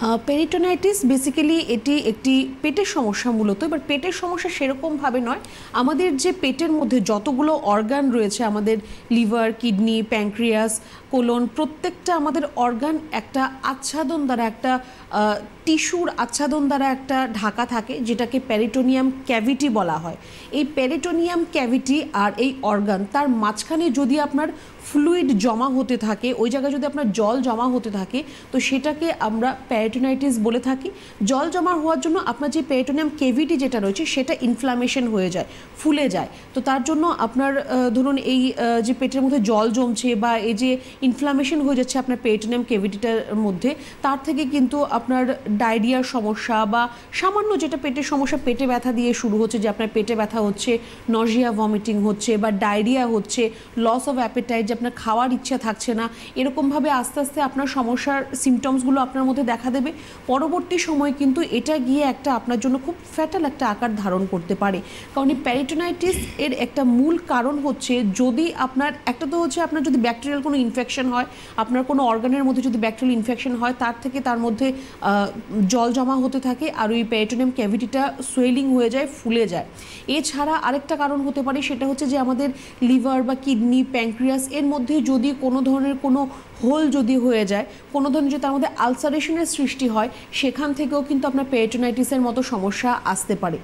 Peritonitis basically এটি একটি পেটের সমস্যা মূলত। এবার পেটের সমস্যা সেরকমভাবে নয়, আমাদের যে পেটের মধ্যে যতগুলো অর্গান রয়েছে, আমাদের লিভার, কিডনি, প্যানক্রিয়াস, কোলন, প্রত্যেকটা আমাদের অর্গান একটা আচ্ছাদন দ্বারা, একটা টিস্যুর আচ্ছাদন দ্বারা একটা ঢাকা থাকে, যেটাকে পেরিটোনিয়াম ক্যাভিটি বলা হয়। এই পেরিটোনিয়াম ক্যাভিটি আর এই অর্গান, তার মাঝখানে যদি আপনার ফ্লুইড জমা হতে থাকে, ওই জায়গায় যদি আপনার জল জমা হতে থাকে, তো সেটাকে আমরা পেরিটোনাইটিস বলে থাকি। জল জমা হওয়ার জন্য আপনার যে পেরিটোনিয়াম ক্যাভিটি যেটা রয়েছে সেটা ইনফ্লামেশন হয়ে যায়, ফুলে যায়। তো তার জন্য আপনার ধরুন এই যে পেটের মধ্যে জল জমছে বা এই যে ইনফ্লামেশন হয়ে যাচ্ছে আপনার পেরিটোনিয়াম ক্যাভিটিটার মধ্যে, তার থেকে কিন্তু আপনার ডায়রিয়ার সমস্যা বা সামান্য যেটা পেটের সমস্যা, পেটে ব্যথা দিয়ে শুরু হচ্ছে, যে আপনার পেটে ব্যথা হচ্ছে, নজিয়া, ভমিটিং হচ্ছে বা ডায়রিয়া হচ্ছে, লস অফ অ্যাপেটাইট, যে আপনার খাওয়ার ইচ্ছা থাকছে না, এরকমভাবে আস্তে আস্তে আপনার সমস্যার সিমটমসগুলো আপনার মধ্যে দেখা দেবে। পরবর্তী সময় কিন্তু এটা গিয়ে একটা আপনার জন্য খুব ফ্যাটাল একটা আকার ধারণ করতে পারে। কারণ এই পেরিটোনাইটিস এর একটা মূল কারণ হচ্ছে, যদি আপনার একটা তো হচ্ছে আপনার যদি ব্যাকটেরিয়াল কোনো ইনফেকশন হয়, আপনার কোনো অর্গানের মধ্যে যদি ব্যাকটেরিয়াল ইনফেকশন হয়, তার থেকে তার মধ্যে জল জমা হতে থাকে আর ওই পেরিটোনিয়াম ক্যাভিটিটা সোয়েলিং হয়ে যায়, ফুলে যায়। এছাড়া আরেকটা কারণ হতে পারে, সেটা হচ্ছে যে আমাদের লিভার বা কিডনি, প্যানক্রিয়াস এর মধ্যে যদি কোনো ধরনের কোনো হোল যদি হয়ে যায়, কোনো ধরনের যদি তার মধ্যে আলসারেশনের সৃষ্টি হয়, সেখান থেকেও কিন্তু আপনার পেরিটোনাইটিসের মতো সমস্যা আসতে পারে।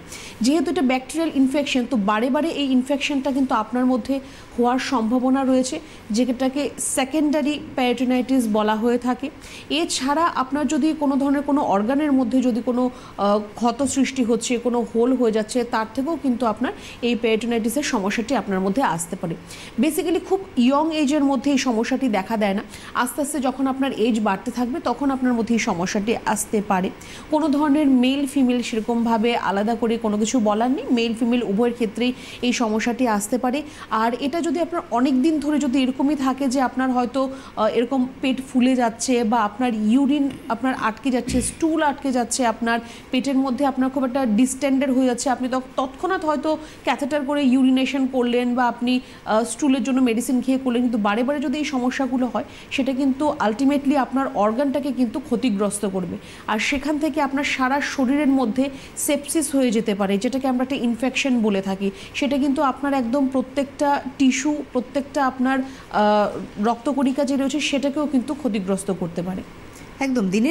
যেহেতু এটা ব্যাকটেরিয়াল ইনফেকশন, তো বারে বারে এই ইনফেকশনটা কিন্তু আপনার মধ্যে হওয়ার সম্ভাবনা রয়েছে, যেটাকে সেকেন্ডারি পেরিটোনাইটিস বলা হয়ে থাকে। এছাড়া আপনার যদি কোনো ধরনের কোনো অর্গানের মধ্যে যদি কোনো ক্ষত সৃষ্টি হচ্ছে, কোনো হোল হয়ে যাচ্ছে, তার থেকেও কিন্তু আপনার এই পেরিটোনাইটিসের সমস্যাটি আপনার মধ্যে আসতে পারে। বেসিক্যালি খুব ইয়ং এজের মধ্যে এই সমস্যাটি দেখা দেয় না, আস্তে আস্তে যখন আপনার এজ বাড়তে থাকবে তখন আপনার মধ্যে এই সমস্যাটি আসতে পারে। কোনো ধরনের মেল ফিমেল সেরকমভাবে আলাদা করে কোনো কিছু বলার নেই, মেল ফিমেল উভয়ের ক্ষেত্রেই এই সমস্যাটি আসতে পারে। আর এটা যদি আপনার অনেক দিন ধরে যদি এরকমই থাকে, যে আপনার হয়তো এরকম পেট ফুলে যাচ্ছে বা আপনার ইউরিন আপনার আটকে যাচ্ছে, স্টুল আটকে যাচ্ছে, আপনার পেটের মধ্যে আপনার খুব একটা ডিস্টেন্ডেড হয়ে যাচ্ছে, আপনি তৎক্ষণাৎ হয়তো ক্যাথেটার করে ইউরিনেশন করলেন বা আপনি স্টুলের জন্য মেডিসিন খেয়ে করলেন, কিন্তু বারে বারে যদি এই সমস্যাগুলো হয়, সেটা কিন্তু আলটিমেটলি আপনার অর্গানটাকে কিন্তু ক্ষতিগ্রস্ত করবে। আর সেখান থেকে আপনার সারা শরীরের মধ্যে সেপসিস হয়ে যেতে পারে, যেটাকে আমরা একটা ইনফেকশন বলে থাকি। সেটা কিন্তু আপনার একদম প্রত্যেকটা টিস্যু, প্রত্যেকটা আপনার রক্তকণিকা যে রয়েছে, সেটাকেও কিন্তু ক্ষতিগ্রস্ত করতে পারে। একদম দিনের